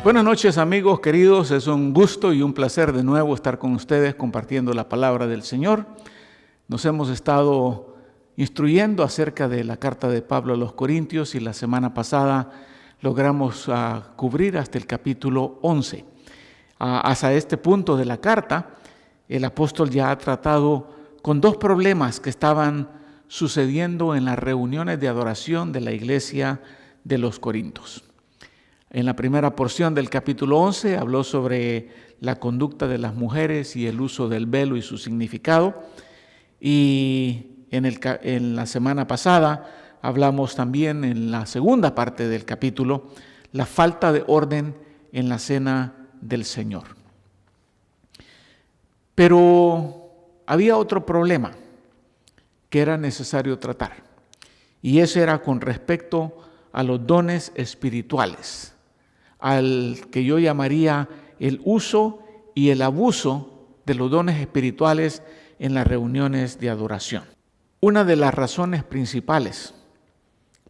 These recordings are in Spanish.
Buenas noches, amigos queridos, es un gusto y un placer de nuevo estar con ustedes compartiendo la palabra del Señor. Nos hemos estado instruyendo acerca de la carta de Pablo a los Corintios y la semana pasada logramos cubrir hasta el capítulo 11. Hasta este punto de la carta, el apóstol ya ha tratado con dos problemas que estaban sucediendo en las reuniones de adoración de la iglesia de los Corintios. En la primera porción del capítulo 11 habló sobre la conducta de las mujeres y el uso del velo y su significado. Y en la semana pasada hablamos también en la segunda parte del capítulo la falta de orden en la cena del Señor. Pero había otro problema que era necesario tratar, y ese era con respecto a los dones espirituales, al que yo llamaría el uso y el abuso de los dones espirituales en las reuniones de adoración. Una de las razones principales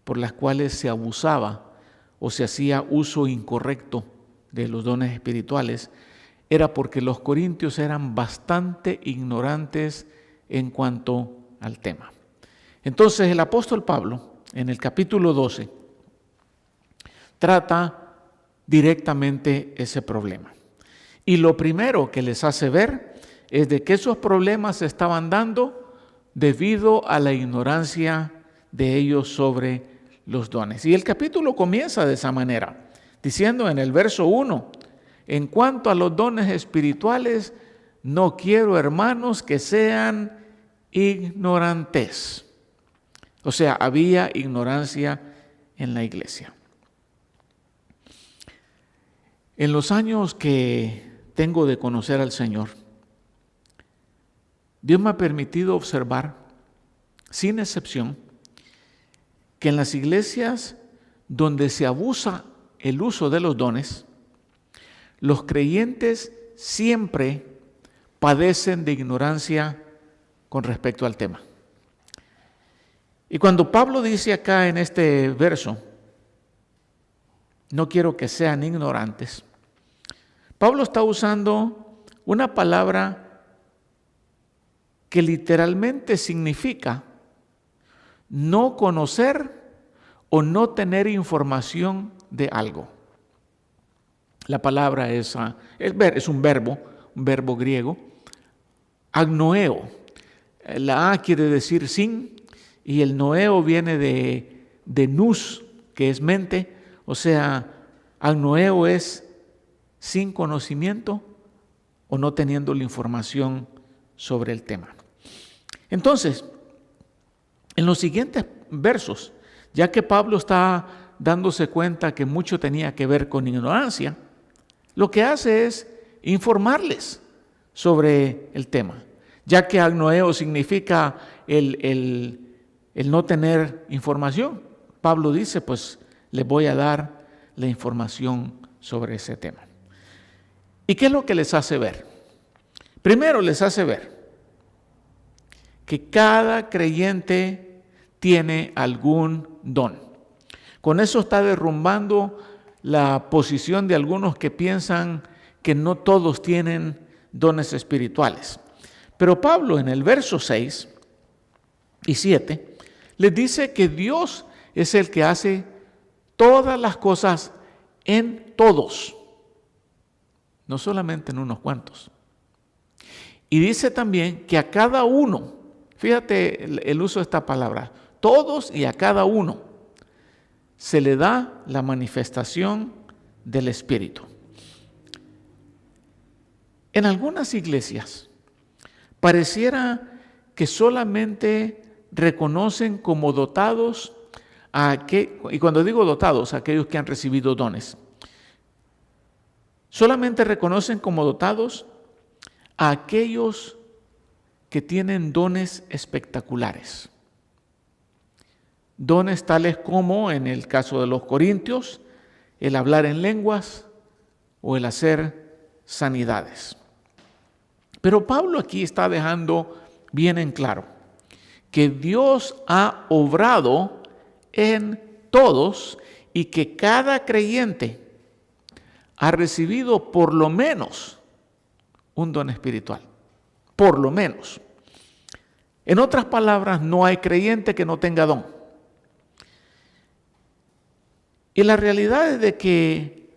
por las cuales se abusaba o se hacía uso incorrecto de los dones espirituales era porque los corintios eran bastante ignorantes en cuanto al tema. Entonces el apóstol Pablo, en el capítulo 12, trata directamente ese problema. Y lo primero que les hace ver es de que esos problemas se estaban dando debido a la ignorancia de ellos sobre los dones. Y el capítulo comienza de esa manera, diciendo en el verso 1, en cuanto a los dones espirituales, no quiero, hermanos, que sean ignorantes. O sea, había ignorancia en la iglesia. En los años que tengo de conocer al Señor, Dios me ha permitido observar, sin excepción, que en las iglesias donde se abusa el uso de los dones, los creyentes siempre padecen de ignorancia con respecto al tema. Y cuando Pablo dice acá en este verso, no quiero que sean ignorantes, Pablo está usando una palabra que literalmente significa no conocer o no tener información de algo. La palabra es un verbo griego, agnoeo. La A quiere decir sin, y el noeo viene de nous, que es mente. O sea, agnoeo es sin conocimiento o no teniendo la información sobre el tema. Entonces, en los siguientes versos, ya que Pablo está dándose cuenta que mucho tenía que ver con ignorancia, lo que hace es informarles sobre el tema, ya que agnoeo significa el no tener información. Pablo dice, pues les voy a dar la información sobre ese tema. ¿Y qué es lo que les hace ver? Primero les hace ver que cada creyente tiene algún don. Con eso está derrumbando la posición de algunos que piensan que no todos tienen dones espirituales. Pero Pablo en el verso 6 y 7 les dice que Dios es el que hace todas las cosas en todos, no solamente en unos cuantos. Y dice también que a cada uno, fíjate el uso de esta palabra, todos y a cada uno, se le da la manifestación del Espíritu. En algunas iglesias pareciera que solamente reconocen como dotados y cuando digo dotados, aquellos que han recibido dones, solamente reconocen como dotados a aquellos que tienen dones espectaculares. Dones tales como, en el caso de los corintios, el hablar en lenguas o el hacer sanidades. Pero Pablo aquí está dejando bien en claro que Dios ha obrado en todos y que cada creyente ha recibido por lo menos un don espiritual. Por lo menos. En otras palabras, no hay creyente que no tenga don. Y la realidad es de que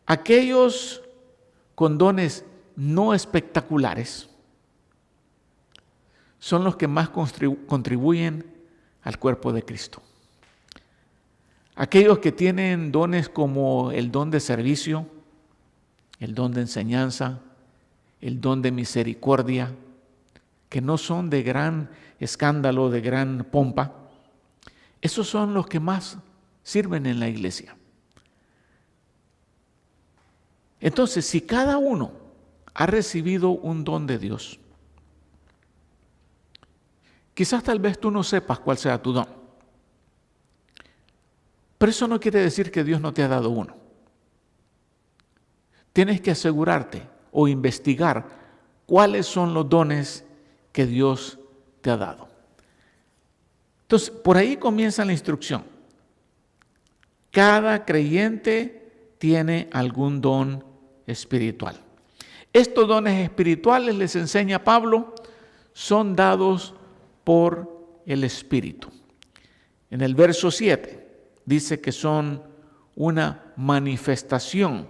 aquellos con dones no espectaculares son los que más contribuyen al cuerpo de Cristo. Aquellos que tienen dones como el don de servicio, el don de enseñanza, el don de misericordia, que no son de gran escándalo, de gran pompa, esos son los que más sirven en la iglesia. Entonces, si cada uno ha recibido un don de Dios, quizás tal vez tú no sepas cuál sea tu don, pero eso no quiere decir que Dios no te ha dado uno. Tienes que asegurarte o investigar cuáles son los dones que Dios te ha dado. Entonces, por ahí comienza la instrucción. Cada creyente tiene algún don espiritual. Estos dones espirituales, les enseña Pablo, son dados por el Espíritu. En el verso 7 dice que son una manifestación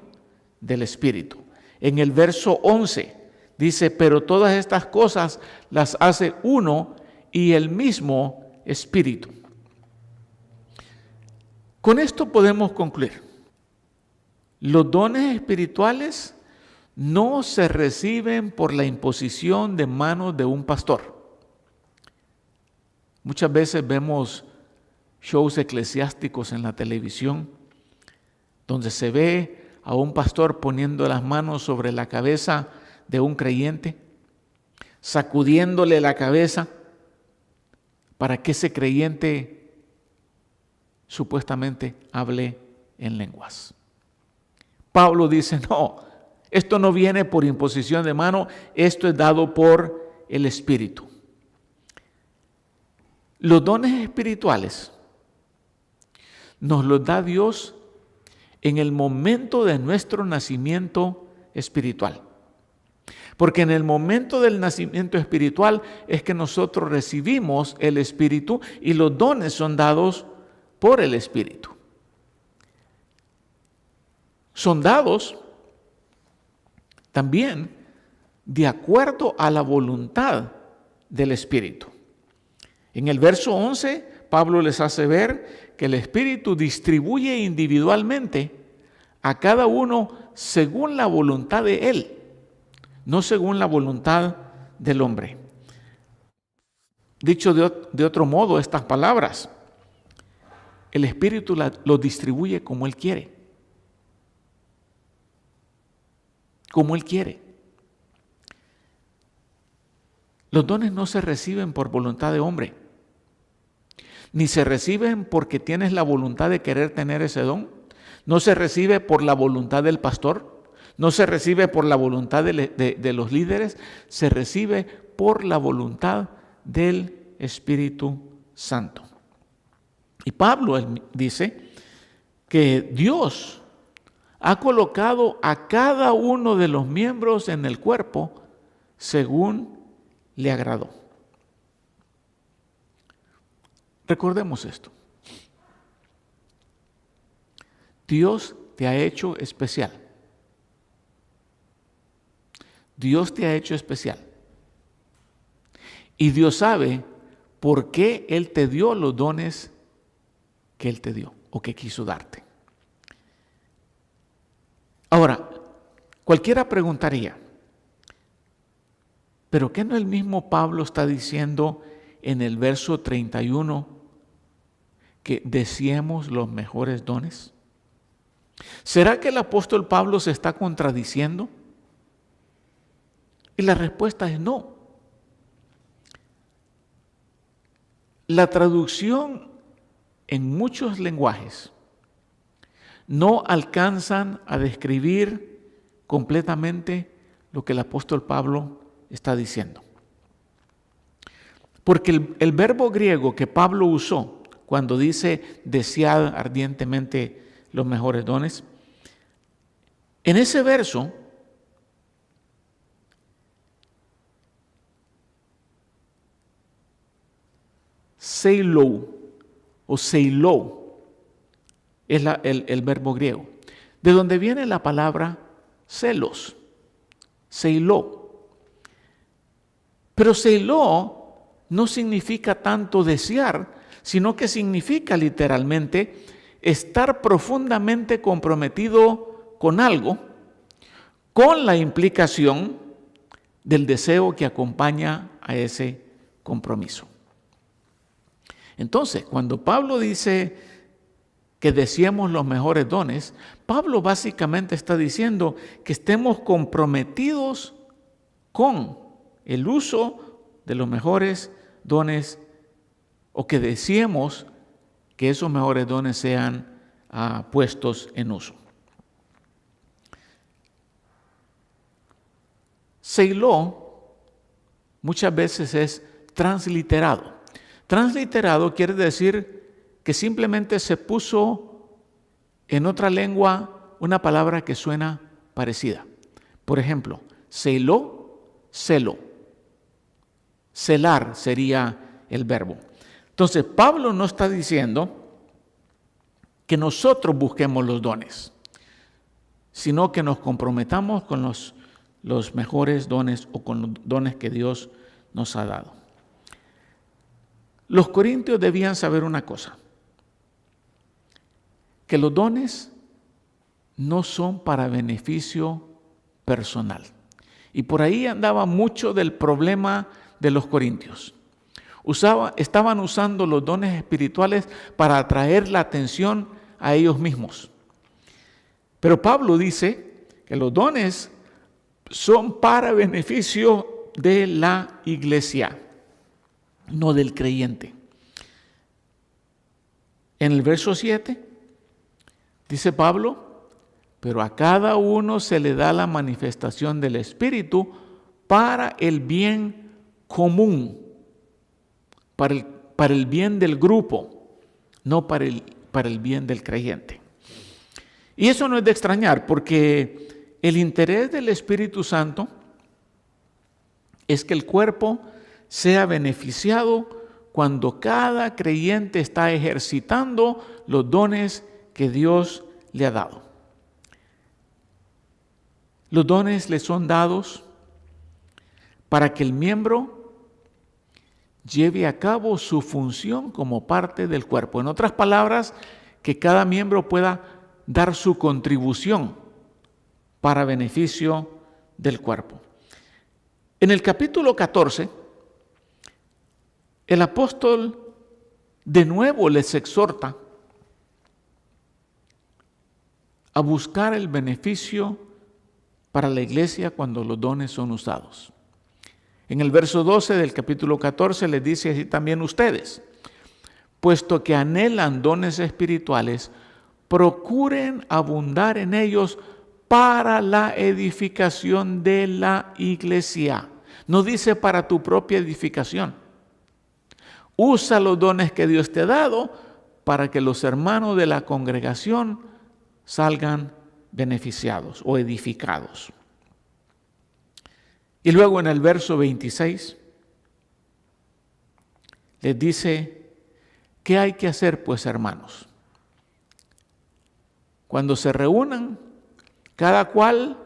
del Espíritu. En el verso 11 dice, pero todas estas cosas las hace uno y el mismo Espíritu. Con esto podemos concluir. Los dones espirituales no se reciben por la imposición de manos de un pastor. Muchas veces vemos shows eclesiásticos en la televisión donde se ve a un pastor poniendo las manos sobre la cabeza de un creyente, sacudiéndole la cabeza para que ese creyente supuestamente hable en lenguas. Pablo dice, no, esto no viene por imposición de mano, esto es dado por el Espíritu. Los dones espirituales nos los da Dios en el momento de nuestro nacimiento espiritual. Porque en el momento del nacimiento espiritual es que nosotros recibimos el Espíritu y los dones son dados por el Espíritu. Son dados también de acuerdo a la voluntad del Espíritu. En el verso 11, Pablo les hace ver que el Espíritu distribuye individualmente a cada uno según la voluntad de Él, no según la voluntad del hombre. Dicho de otro modo, estas palabras, el Espíritu lo distribuye como Él quiere. Como Él quiere. Los dones no se reciben por voluntad de hombre, ni se reciben porque tienes la voluntad de querer tener ese don. No se recibe por la voluntad del pastor, no se recibe por la voluntad de los líderes, se recibe por la voluntad del Espíritu Santo. Y Pablo dice que Dios ha colocado a cada uno de los miembros en el cuerpo según le agradó. Recordemos esto. Dios te ha hecho especial. Dios te ha hecho especial. Y Dios sabe por qué Él te dio los dones que Él te dio o que quiso darte. Ahora, cualquiera preguntaría, ¿pero qué no el mismo Pablo está diciendo en el verso 31 que deseemos los mejores dones? ¿Será que el apóstol Pablo se está contradiciendo? Y la respuesta es no. La traducción en muchos lenguajes no alcanzan a describir completamente lo que el apóstol Pablo está diciendo. Porque el verbo griego que Pablo usó cuando dice desead ardientemente los mejores dones, En ese verso, seilo o seilo es el verbo griego, de donde viene la palabra celos, seilo. Pero seilo no significa tanto desear, sino que significa literalmente estar profundamente comprometido con algo, con la implicación del deseo que acompaña a ese compromiso. Entonces, cuando Pablo dice que deseemos los mejores dones, Pablo básicamente está diciendo que estemos comprometidos con el uso de los mejores dones, o que deseemos que esos mejores dones sean puestos en uso. Seiló muchas veces es transliterado. Transliterado quiere decir que simplemente se puso en otra lengua una palabra que suena parecida. Por ejemplo, seiló, celo. Celar sería el verbo. Entonces, Pablo no está diciendo que nosotros busquemos los dones, sino que nos comprometamos con los mejores dones o con los dones que Dios nos ha dado. Los corintios debían saber una cosa, que los dones no son para beneficio personal. Y por ahí andaba mucho del problema de los corintios. Estaban usando los dones espirituales para atraer la atención a ellos mismos. Pero Pablo dice que los dones son para beneficio de la iglesia, no del creyente. En el verso 7 dice Pablo: pero a cada uno se le da la manifestación del Espíritu para el bien común, para el bien del grupo, no para el bien del creyente. Y eso no es de extrañar, porque el interés del Espíritu Santo es que el cuerpo sea beneficiado cuando cada creyente está ejercitando los dones que Dios le ha dado. Los dones le son dados para que el miembro lleve a cabo su función como parte del cuerpo. En otras palabras, que cada miembro pueda dar su contribución para beneficio del cuerpo. En el capítulo 14, el apóstol de nuevo les exhorta a buscar el beneficio para la iglesia cuando los dones son usados. En el verso 12 del capítulo 14 les dice así también: ustedes, puesto que anhelan dones espirituales, procuren abundar en ellos para la edificación de la iglesia. No dice para tu propia edificación. Usa los dones que Dios te ha dado para que los hermanos de la congregación salgan beneficiados o edificados. Y luego en el verso 26 les dice: ¿qué hay que hacer pues, hermanos? Cuando se reúnan, cada cual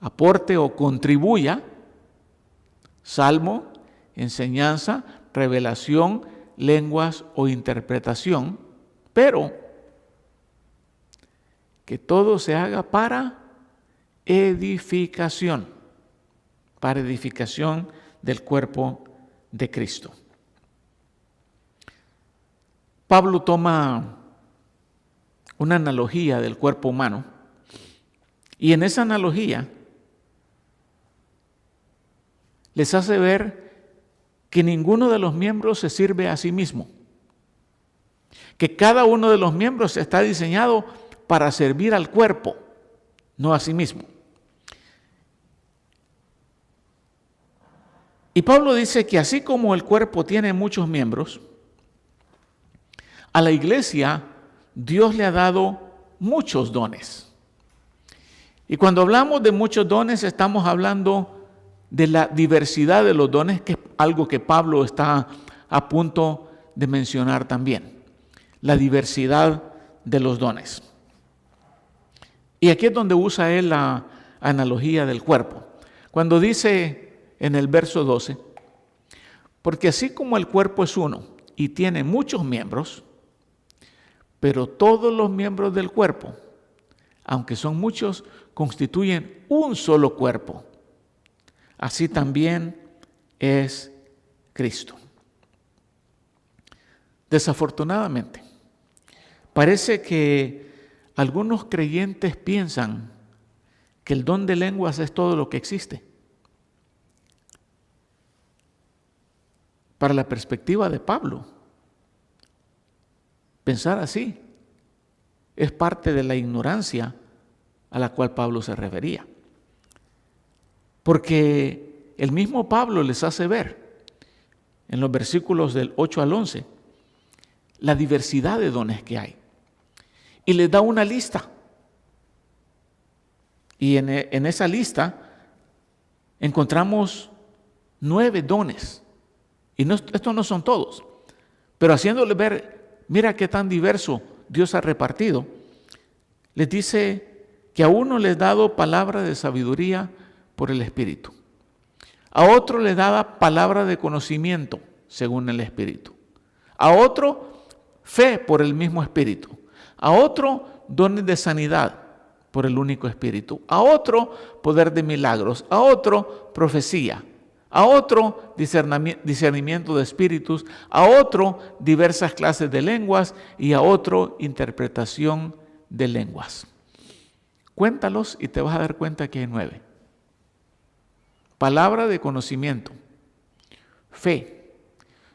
aporte o contribuya salmo, enseñanza, revelación, lenguas o interpretación, pero que todo se haga para edificación del cuerpo de Cristo. Pablo toma una analogía del cuerpo humano y en esa analogía les hace ver que ninguno de los miembros se sirve a sí mismo, que cada uno de los miembros está diseñado para servir al cuerpo, no a sí mismo. Y Pablo dice que así como el cuerpo tiene muchos miembros, a la iglesia Dios le ha dado muchos dones. Y cuando hablamos de muchos dones, estamos hablando de la diversidad de los dones, que es algo que Pablo está a punto de mencionar también. La diversidad de los dones. Y aquí es donde usa él la analogía del cuerpo. Cuando dice en el verso 12, porque así como el cuerpo es uno y tiene muchos miembros, pero todos los miembros del cuerpo, aunque son muchos, constituyen un solo cuerpo. Así también es Cristo. Desafortunadamente, parece que algunos creyentes piensan que el don de lenguas es todo lo que existe. Para la perspectiva de Pablo, pensar así es parte de la ignorancia a la cual Pablo se refería. Porque el mismo Pablo les hace ver en los versículos del 8 al 11 la diversidad de dones que hay. Y les da una lista. Y en esa lista encontramos 9 dones. Y estos no son todos. Pero haciéndoles ver, mira qué tan diverso Dios ha repartido, les dice que a uno les dado palabra de sabiduría por el Espíritu. A otro le daba palabra de conocimiento según el Espíritu. A otro fe por el mismo Espíritu. A otro dones de sanidad por el único Espíritu. A otro poder de milagros. A otro profecía. A otro discernimiento de espíritus. A otro diversas clases de lenguas. Y a otro interpretación de lenguas. Cuéntalos y te vas a dar cuenta que hay 9. Palabra de conocimiento, fe,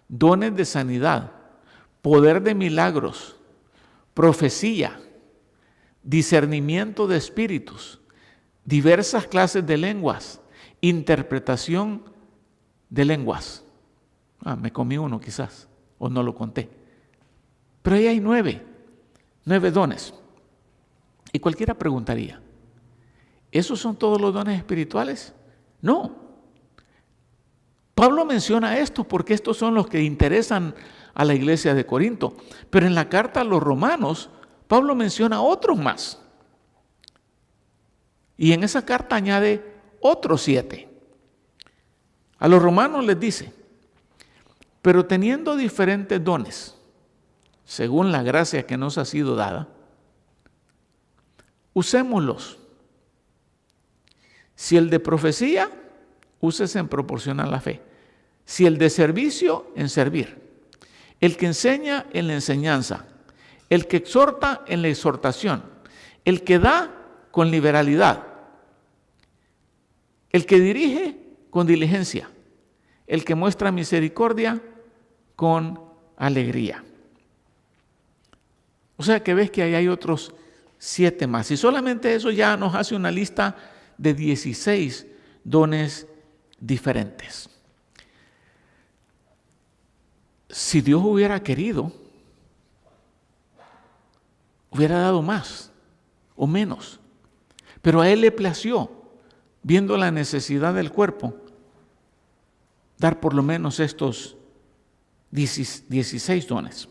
dones de sanidad, poder de milagros, profecía, discernimiento de espíritus, diversas clases de lenguas, interpretación de lenguas. Me comí uno quizás, o no lo conté. Pero ahí hay 9 dones. Y cualquiera preguntaría, ¿esos son todos los dones espirituales? No. Pablo menciona esto porque estos son los que interesan a la iglesia de Corinto. Pero en la carta a los romanos, Pablo menciona otros más. Y en esa carta añade otros 7. A los romanos les dice, pero teniendo diferentes dones, según la gracia que nos ha sido dada, usémoslos. Si el de profecía, úsese en proporción a la fe. Si el de servicio, en servir. El que enseña, en la enseñanza. El que exhorta, en la exhortación. El que da, con liberalidad. El que dirige, con diligencia. El que muestra misericordia, con alegría. O sea que ves que ahí hay otros 7 más. Y solamente eso ya nos hace una lista de 16 dones diferentes. Si Dios hubiera querido, hubiera dado más o menos. Pero a Él le plació, viendo la necesidad del cuerpo, dar por lo menos estos 16 dones.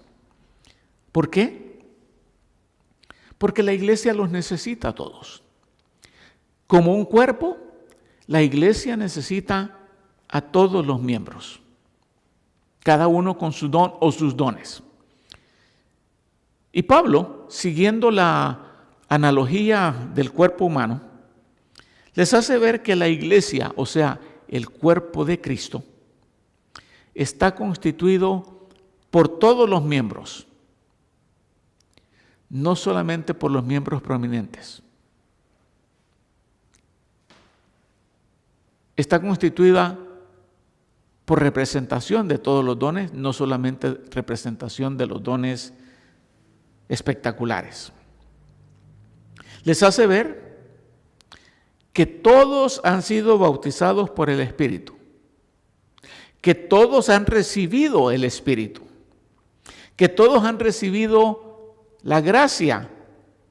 ¿Por qué? Porque la iglesia los necesita a todos. Como un cuerpo, la iglesia necesita a todos los miembros, cada uno con su don o sus dones. Y Pablo, siguiendo la analogía del cuerpo humano, les hace ver que la iglesia, o sea, el cuerpo de Cristo, está constituido por todos los miembros, no solamente por los miembros prominentes. Está constituida por representación de todos los dones, no solamente representación de los dones espectaculares. Les hace ver que todos han sido bautizados por el Espíritu, que todos han recibido el Espíritu, que todos han recibido la gracia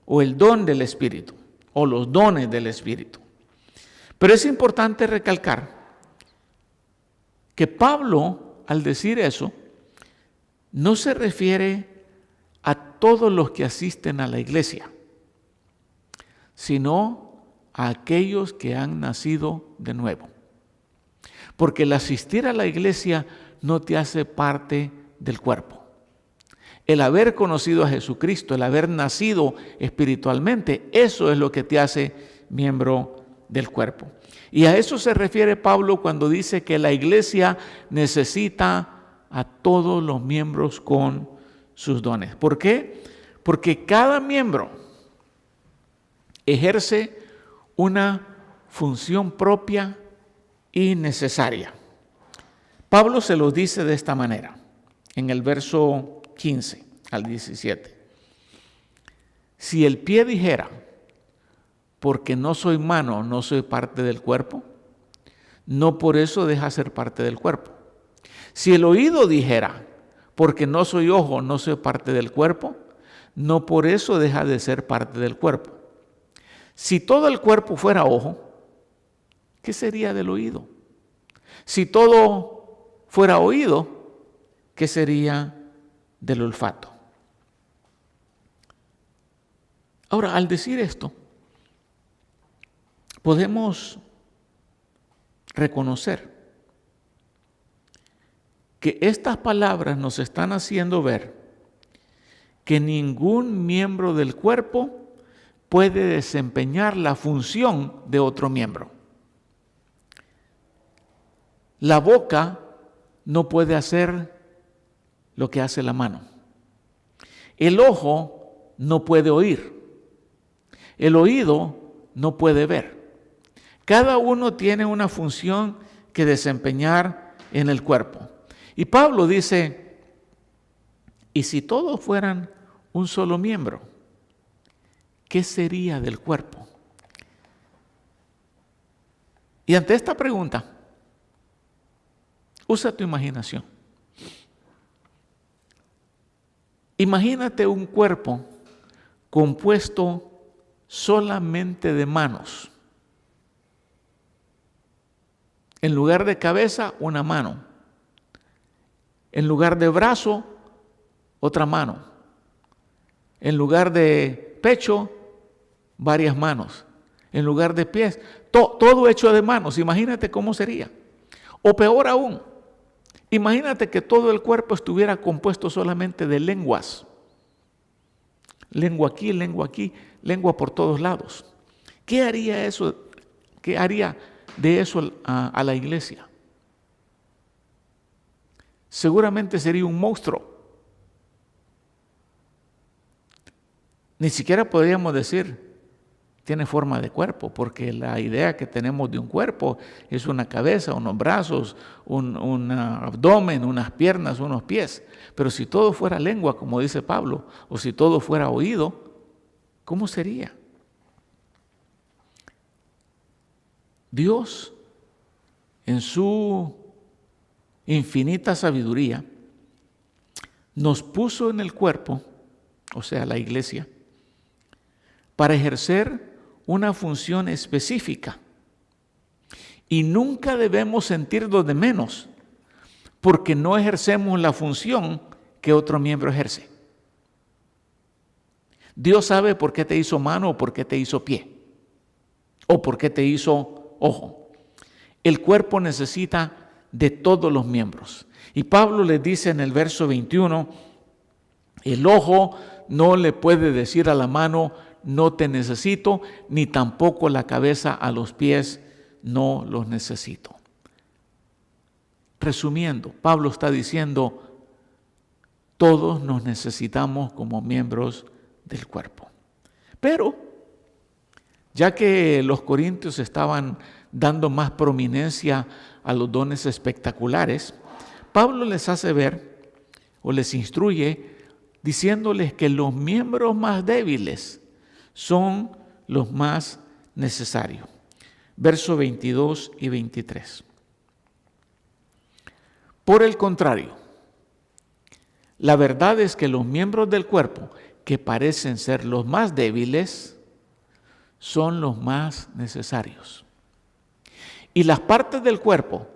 o el don del Espíritu. o los dones del Espíritu. Pero es importante recalcar que Pablo, al decir eso, no se refiere a todos los que asisten a la iglesia, sino a aquellos que han nacido de nuevo. Porque el asistir a la iglesia no te hace parte del cuerpo. El haber conocido a Jesucristo, el haber nacido espiritualmente, eso es lo que te hace miembro del cuerpo. Y a eso se refiere Pablo cuando dice que la iglesia necesita a todos los miembros con sus dones. ¿Por qué? Porque cada miembro ejerce una función propia y necesaria. Pablo se lo dice de esta manera, en el verso 15 al 17. Si el pie dijera, porque no soy mano, no soy parte del cuerpo, no por eso deja ser parte del cuerpo. Si el oído dijera, porque no soy ojo, no soy parte del cuerpo, no por eso deja de ser parte del cuerpo. Si todo el cuerpo fuera ojo, ¿qué sería del oído? Si todo fuera oído, ¿qué sería del olfato? Ahora, al decir esto, podemos reconocer que estas palabras nos están haciendo ver que ningún miembro del cuerpo puede desempeñar la función de otro miembro. La boca no puede hacer lo que hace la mano. El ojo no puede oír. El oído no puede ver. Cada uno tiene una función que desempeñar en el cuerpo. Y Pablo dice, ¿y si todos fueran un solo miembro? ¿Qué sería del cuerpo? Y ante esta pregunta, usa tu imaginación. Imagínate un cuerpo compuesto solamente de manos. En lugar de cabeza, una mano. En lugar de brazo, otra mano. En lugar de pecho, varias manos. En lugar de pies, todo hecho de manos. Imagínate cómo sería. O peor aún, imagínate que todo el cuerpo estuviera compuesto solamente de lenguas. Lengua aquí, lengua por todos lados. ¿Qué haría eso? ¿Qué haría de eso a la iglesia? Seguramente sería un monstruo. Ni siquiera podríamos decir tiene forma de cuerpo, porque la idea que tenemos de un cuerpo es una cabeza, unos brazos, un abdomen, unas piernas, unos pies. Pero si todo fuera lengua, como dice Pablo, o si todo fuera oído, ¿cómo sería? Dios, en su infinita sabiduría, nos puso en el cuerpo, o sea, la iglesia, para ejercer una función específica. Y nunca debemos sentirnos de menos, porque no ejercemos la función que otro miembro ejerce. Dios sabe por qué te hizo mano o por qué te hizo pie, o por qué te hizo ojo. El cuerpo necesita de todos los miembros. Y Pablo les dice en el verso 21, el ojo no le puede decir a la mano, no te necesito, ni tampoco la cabeza a los pies, no los necesito. Resumiendo, Pablo está diciendo, todos nos necesitamos como miembros del cuerpo. Pero, ya que los corintios estaban dando más prominencia a los dones espectaculares, Pablo les hace ver o les instruye diciéndoles que los miembros más débiles son los más necesarios. Versos 22 y 23. Por el contrario, la verdad es que los miembros del cuerpo que parecen ser los más débiles son los más necesarios. Y las partes del cuerpo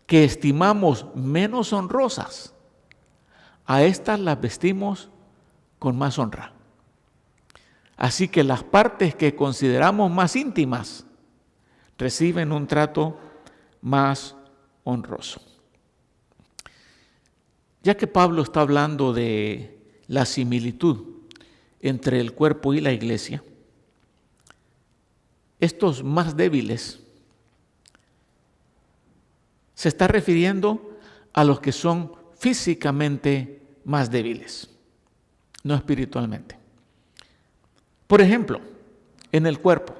que estimamos menos honrosas, a estas las vestimos con más honra. Así que las partes que consideramos más íntimas reciben un trato más honroso. Ya que Pablo está hablando de la similitud entre el cuerpo y la iglesia, estos más débiles se está refiriendo a los que son físicamente más débiles, no espiritualmente. Por ejemplo, en el cuerpo,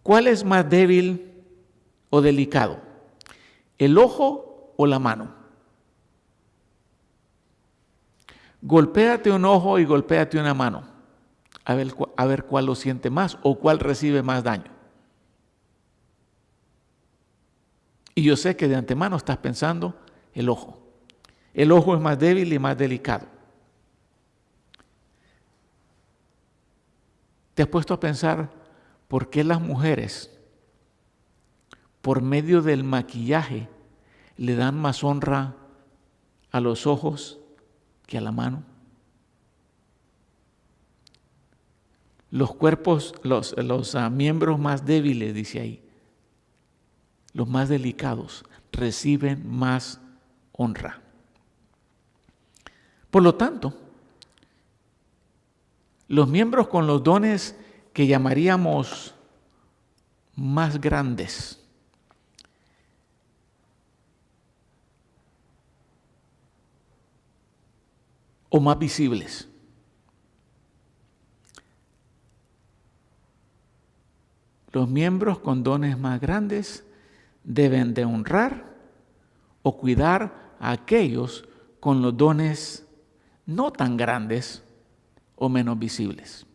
¿cuál es más débil o delicado? ¿El ojo o la mano? Golpéate un ojo y golpéate una mano, a ver cuál lo siente más o cuál recibe más daño. Y yo sé que de antemano estás pensando el ojo. El ojo es más débil y más delicado. ¿Te has puesto a pensar por qué las mujeres, por medio del maquillaje, le dan más honra a los ojos que a la mano? Los cuerpos, los miembros más débiles, dice ahí, los más delicados, reciben más honra. Por lo tanto, los miembros con los dones que llamaríamos más grandes, o más visibles, los miembros con dones más grandes deben de honrar o cuidar a aquellos con los dones no tan grandes o menos visibles.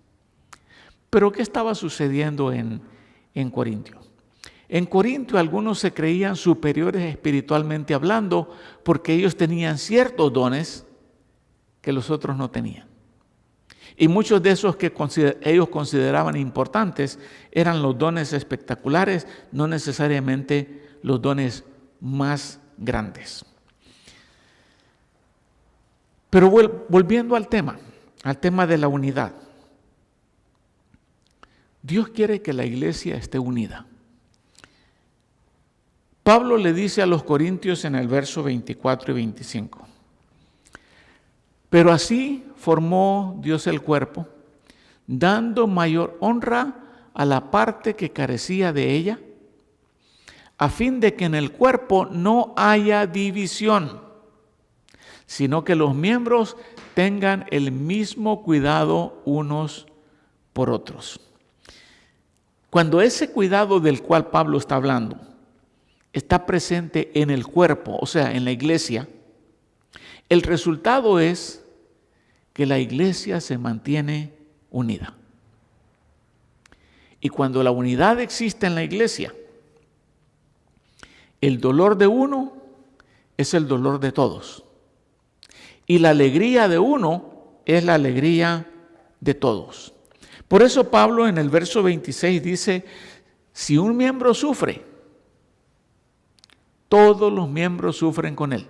Pero ¿qué estaba sucediendo en Corintio? En Corintio algunos se creían superiores espiritualmente hablando porque ellos tenían ciertos dones que los otros no tenían. Y muchos de esos que ellos consideraban importantes eran los dones espectaculares, no necesariamente los dones más grandes. Pero volviendo al tema de la unidad. Dios quiere que la iglesia esté unida. Pablo le dice a los corintios en el verso 24 y 25: pero así formó Dios el cuerpo, dando mayor honra a la parte que carecía de ella, a fin de que en el cuerpo no haya división, sino que los miembros tengan el mismo cuidado unos por otros. Cuando ese cuidado del cual Pablo está hablando está presente en el cuerpo, o sea, en la iglesia, el resultado es que la iglesia se mantiene unida. Y cuando la unidad existe en la iglesia, el dolor de uno es el dolor de todos. Y la alegría de uno es la alegría de todos. Por eso Pablo en el verso 26 dice: si un miembro sufre, todos los miembros sufren con él.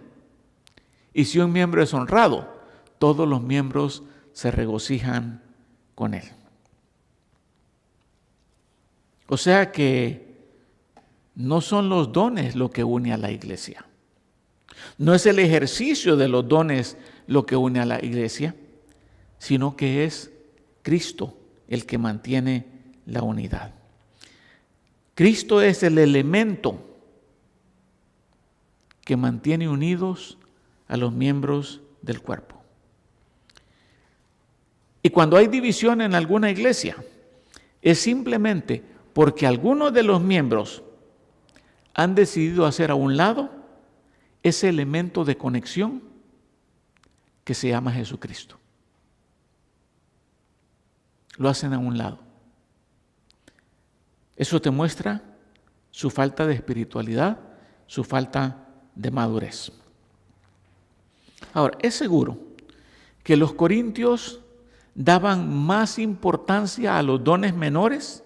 Y si un miembro es honrado, todos los miembros se regocijan con él. O sea que no son los dones lo que une a la iglesia. No es el ejercicio de los dones lo que une a la iglesia, sino que es Cristo el que mantiene la unidad. Cristo es el elemento que mantiene unidos a los miembros del cuerpo. Y cuando hay división en alguna iglesia, es simplemente porque algunos de los miembros han decidido hacer a un lado ese elemento de conexión que se llama Jesucristo. Lo hacen a un lado. Eso te muestra su falta de espiritualidad, su falta de madurez. Ahora, es seguro que los corintios daban más importancia a los dones menores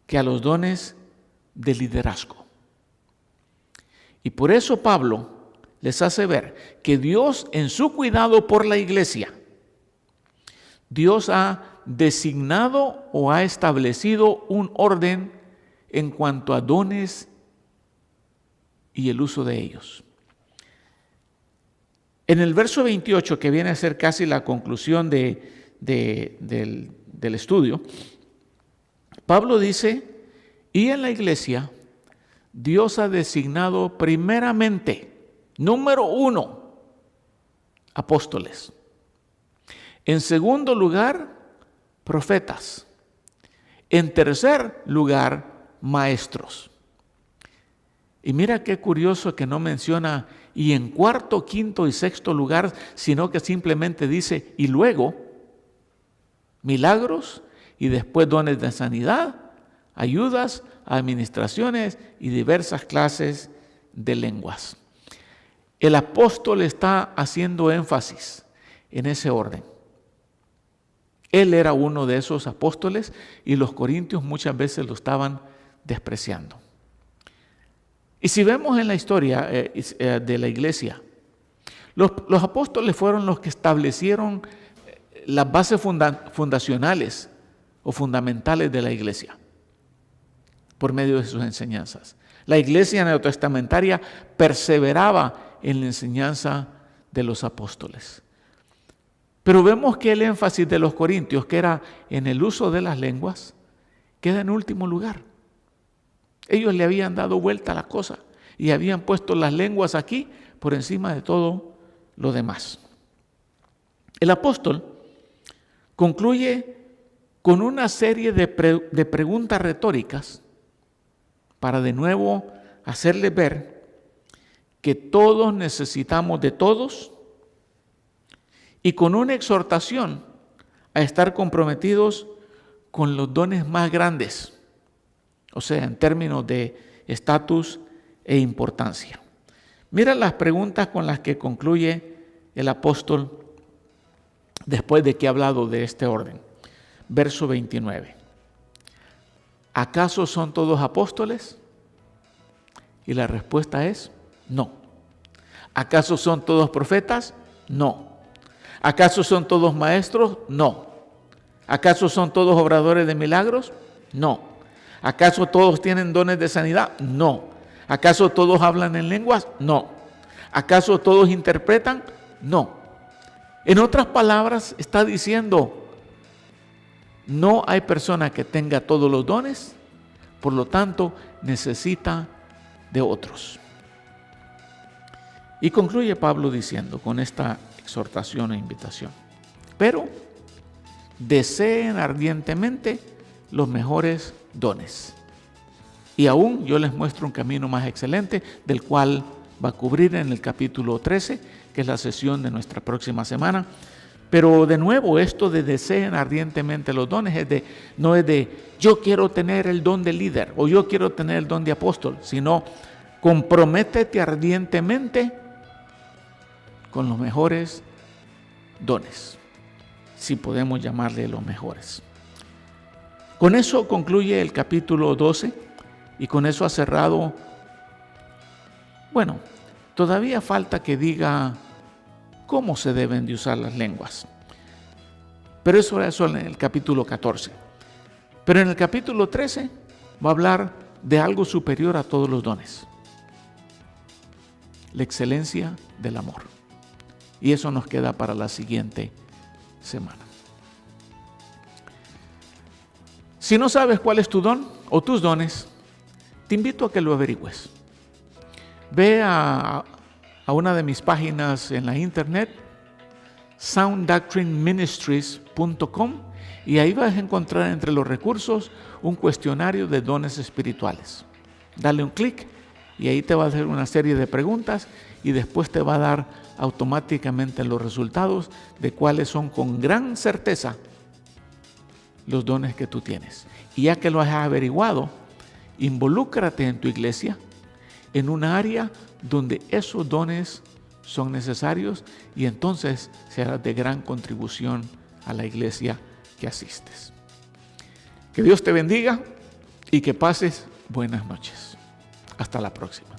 que a los dones de liderazgo. Y por eso Pablo les hace ver que Dios, en su cuidado por la iglesia, Dios ha designado o ha establecido un orden en cuanto a dones y el uso de ellos. En el verso 28, que viene a ser casi la conclusión del estudio, Pablo dice: y en la iglesia Dios ha designado primeramente, número 1, apóstoles. En segundo lugar, profetas. En tercer lugar, maestros. Y mira qué curioso que no menciona y en cuarto, quinto y sexto lugar, sino que simplemente dice y luego milagros y después dones de sanidad, ayudas, administraciones y diversas clases de lenguas. El apóstol está haciendo énfasis en ese orden. Él era uno de esos apóstoles y los corintios muchas veces lo estaban despreciando. Y si vemos en la historia de la iglesia, los apóstoles fueron los que establecieron las bases fundacionales o fundamentales de la iglesia por medio de sus enseñanzas. La iglesia neotestamentaria perseveraba en la enseñanza de los apóstoles. Pero vemos que el énfasis de los corintios, que era en el uso de las lenguas, queda en último lugar. Ellos le habían dado vuelta a la cosa y habían puesto las lenguas aquí por encima de todo lo demás. El apóstol concluye con una serie de preguntas retóricas para de nuevo hacerles ver que todos necesitamos de todos y con una exhortación a estar comprometidos con los dones más grandes, o sea, en términos de estatus e importancia. Mira las preguntas con las que concluye el apóstol después de que ha hablado de este orden. Verso 29. ¿Acaso son todos apóstoles? Y la respuesta es no. ¿Acaso son todos profetas? No. ¿Acaso son todos maestros? No. ¿Acaso son todos obradores de milagros? No. ¿Acaso todos tienen dones de sanidad? No. ¿Acaso todos hablan en lenguas? No. ¿Acaso todos interpretan? No. En otras palabras, está diciendo, no hay persona que tenga todos los dones, por lo tanto, necesita de otros. Y concluye Pablo diciendo con esta exhortación e invitación: pero deseen ardientemente los mejores dones. Y aún yo les muestro un camino más excelente, del cual va a cubrir en el capítulo 13, que es la sesión de nuestra próxima semana. Pero de nuevo, esto de deseen ardientemente los dones no es de yo quiero tener el don de líder o yo quiero tener el don de apóstol, sino comprométete ardientemente con los mejores dones, si podemos llamarle los mejores. Con eso concluye el capítulo 12 y con eso ha cerrado. Bueno, todavía falta que diga cómo se deben de usar las lenguas, pero eso en el capítulo 14. Pero en el capítulo 13 va a hablar de algo superior a todos los dones: la excelencia del amor. Y eso nos queda para la siguiente semana. Si no sabes cuál es tu don o tus dones, te invito a que lo averigües. Ve a una de mis páginas en la internet, sounddoctrineministries.com, y ahí vas a encontrar entre los recursos un cuestionario de dones espirituales. Dale un clic y ahí te va a hacer una serie de preguntas y después te va a dar automáticamente los resultados de cuáles son con gran certeza los dones que tú tienes. Y ya que lo has averiguado, involúcrate en tu iglesia en una área donde esos dones son necesarios y entonces serás de gran contribución a la iglesia que asistes. Que Dios te bendiga y que pases buenas noches. Hasta la próxima.